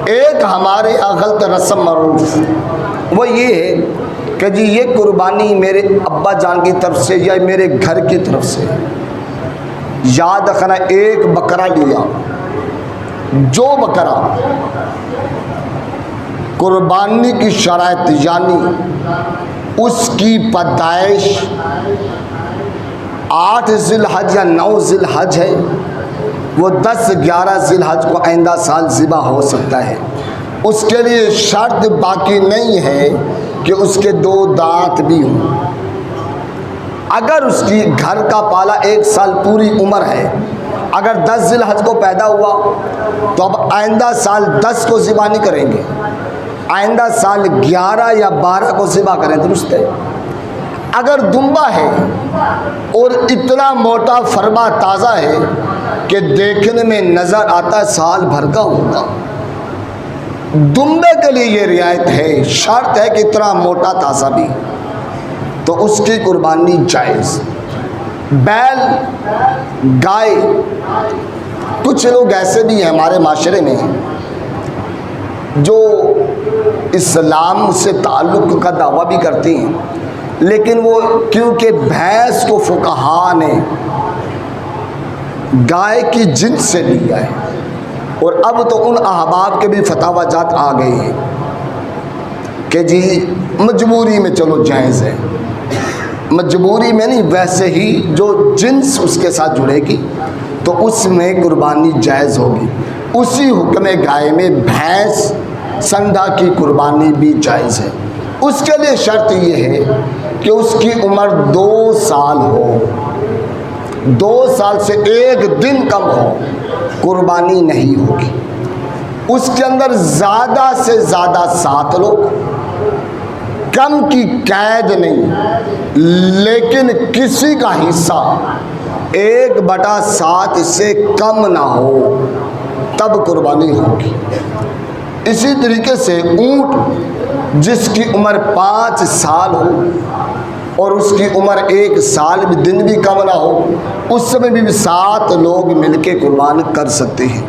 ایک ہمارے یہاں غلط رسم معروف وہ یہ ہے کہ جی یہ قربانی میرے ابا جان کی طرف سے یا میرے گھر کی طرف سے، یاد رکھنا ایک بکرا لیا، جو بکرا قربانی کی شرائط یعنی اس کی پیدائش 8 ذی الحج یا 9 ذی الحج ہے، وہ 10 11 ذی الحج کو آئندہ سال ذبح ہو سکتا ہے۔ اس کے لیے شرط باقی نہیں ہے کہ اس کے 2 دانت بھی ہوں۔ اگر اس کی گھر کا پالا 1 سال پوری عمر ہے، اگر 10 ذی الحج کو پیدا ہوا تو اب آئندہ سال 10 کو ذبح نہیں کریں گے، آئندہ سال 11 یا 12 کو ذبح کریں، درست ہے۔ اگر دمبا ہے اور اتنا موٹا فرما تازہ ہے کہ دیکھنے میں نظر آتا ہے سال بھر کا ہوگا، دمبے کے لیے یہ رعایت ہے، شرط ہے کہ اتنا موٹا تازہ بھی، تو اس کی قربانی جائز۔ بیل، گائے، کچھ لوگ ایسے بھی ہیں ہمارے معاشرے میں جو اسلام سے تعلق کا دعویٰ بھی کرتے ہیں، لیکن وہ کیونکہ بھینس کو فقہا نے گائے کی جنس سے لیا ہے، اور اب تو ان احباب کے بھی فتاوی جات آ گئے ہیں کہ جی مجبوری میں چلو جائز ہے، مجبوری میں نہیں، ویسے ہی جو جنس اس کے ساتھ جڑے گی تو اس میں قربانی جائز ہوگی۔ اسی حکم گائے میں بھینس سنڈا کی قربانی بھی جائز ہے۔ اس کے لیے شرط یہ ہے کہ اس کی عمر 2 سال ہو، 2 سال سے 1 دن کم ہو، قربانی نہیں ہوگی۔ اس کے اندر زیادہ سے زیادہ 7 لوگ، کم کی قید نہیں، لیکن کسی کا حصہ 1/7 سے کم نہ ہو، تب قربانی ہوگی۔ اسی طریقے سے اونٹ جس کی عمر 5 سال ہو اور اس کی عمر 1 سال بھی دن بھی کم نہ ہو، اس میں بھی 7 لوگ مل کے قربان کر سکتے ہیں۔